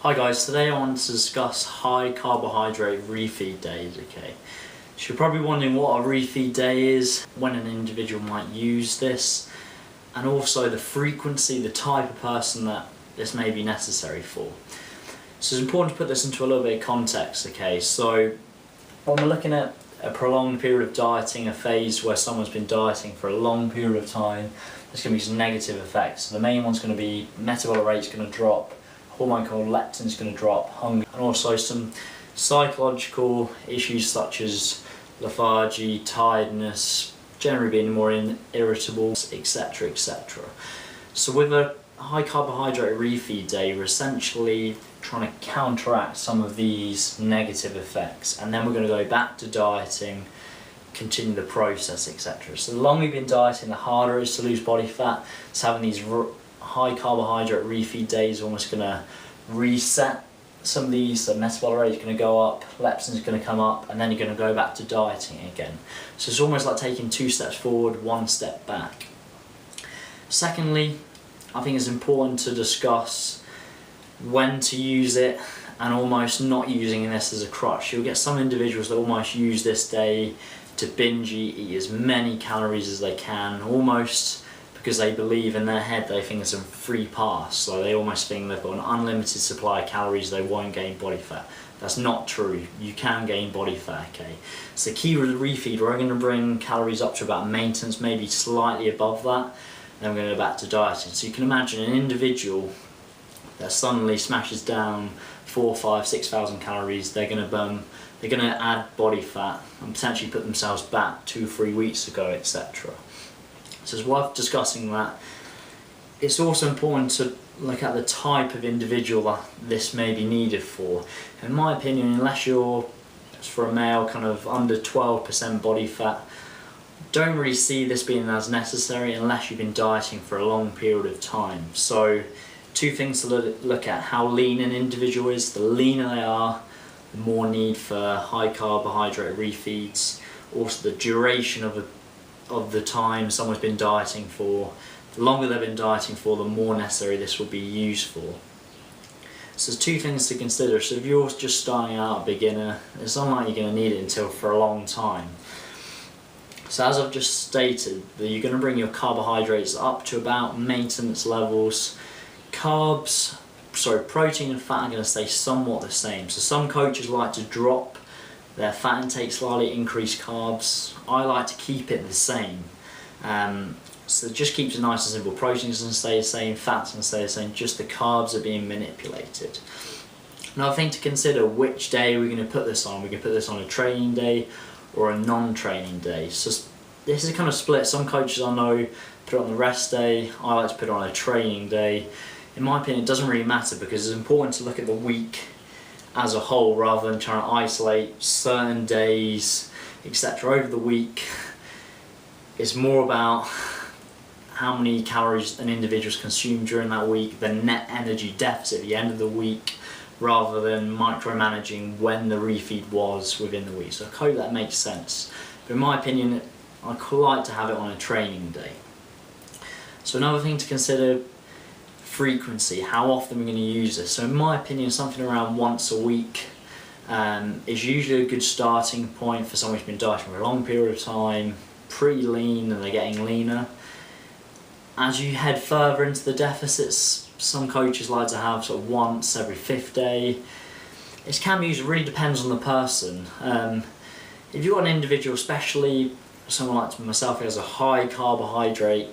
Hi guys, today I want to discuss high carbohydrate refeed days, okay? So you're probably wondering what a refeed day is, when an individual might use this, and also the frequency, the type of person that this may be necessary for. So it's important to put this into a little bit of context, okay? So when we're looking at a prolonged period of dieting, a phase where someone's been dieting for a long period of time, there's going to be some negative effects. So the main one's going to be metabolic rate's going to drop, hormone called leptin is going to drop, hunger, and also some psychological issues such as lethargy, tiredness, generally being more irritable, etc, etc. So with a high carbohydrate refeed day, we're essentially trying to counteract some of these negative effects, and then we're going to go back to dieting, continue the process, etc. So the longer you've been dieting, the harder it is to lose body fat. So having these high carbohydrate refeed days is almost going to reset some of these. So metabolic rate is going to go up, leptin is going to come up, and then you're going to go back to dieting again. So it's almost like taking 2 steps forward, 1 step back. Secondly, I think it's important to discuss when to use it and almost not using this as a crutch. You'll get some individuals that almost use this day to binge eat as many calories as they can, almost because they believe in their head, they think it's a free pass. So they almost think they've got an unlimited supply of calories, they won't gain body fat. That's not true. You can gain body fat, okay? So the key with the refeed, we're going to bring calories up to about maintenance, maybe slightly above that, and then we're going to go back to dieting. So you can imagine an individual that suddenly smashes down 4, 5, 6,000 calories, they're going to add body fat and potentially put themselves back 2-3 weeks ago, etc. So it's worth discussing that. It's also important to look at the type of individual that this may be needed for. In my opinion, unless you're, for a male, kind of under 12% body fat, don't really see this being as necessary unless you've been dieting for a long period of time. So 2 things to look at: how lean an individual is. The leaner they are, the more need for high carbohydrate refeeds. Also the duration of the time someone's been dieting for. The longer they've been dieting for, the more necessary this will be used for. So there's 2 things to consider. So if you're just starting out, a beginner, it's unlikely you're going to need it until for a long time. So as I've just stated, that you're going to bring your carbohydrates up to about maintenance levels. Protein and fat are going to stay somewhat the same. So some coaches like to drop their fat intake slightly, increase carbs. I like to keep it the same. So it just keeps it nice and simple. Protein's going to stay the same, fat's going to stay the same, just the carbs are being manipulated. Another thing to consider, which day are we going to put this on? We can put this on a training day or a non-training day. So this is kind of split. Some coaches I know put it on the rest day. I like to put it on a training day. In my opinion, it doesn't really matter because it's important to look at the week as a whole rather than trying to isolate certain days, etc. Over the week, it's more about how many calories an individual's consumed during that week, the net energy deficit at the end of the week, rather than micromanaging when the refeed was within the week. So I hope that makes sense. But in my opinion, I like to have it on a training day. So another thing to consider, frequency, how often we're going to use this. So in my opinion, something around once a week is usually a good starting point for someone who's been dieting for a long period of time, pretty lean, and they're getting leaner. As you head further into the deficits, some coaches like to have sort of once every 5th day. It can be used, it really depends on the person. If you've got an individual, especially someone like myself who has a high carbohydrate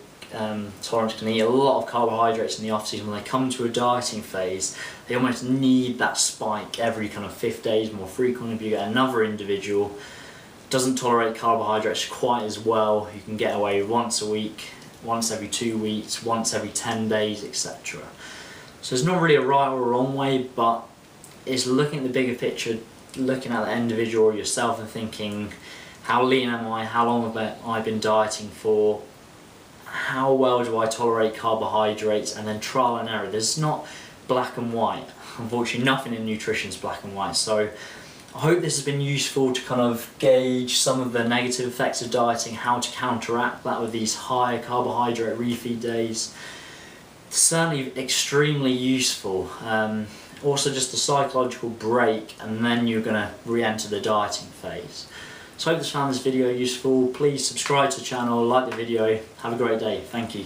tolerance, can eat a lot of carbohydrates in the off season, when they come to a dieting phase, they almost need that spike every kind of 5th days more frequently. If you get another individual doesn't tolerate carbohydrates quite as well, you can get away with once a week, once every 2 weeks, once every 10 days, etc. So it's not really a right or wrong way, but it's looking at the bigger picture, looking at the individual or yourself and thinking, how lean am I, how long have I been dieting for, how well do I tolerate carbohydrates, and then trial and error. There's not black and white. Unfortunately, nothing in nutrition is black and white. So I hope this has been useful to kind of gauge some of the negative effects of dieting, how to counteract that with these higher carbohydrate refeed days. Certainly extremely useful. Also just a psychological break, and then you're going to re-enter the dieting phase. So I hope you found this video useful. Please subscribe to the channel, like the video. Have a great day. Thank you.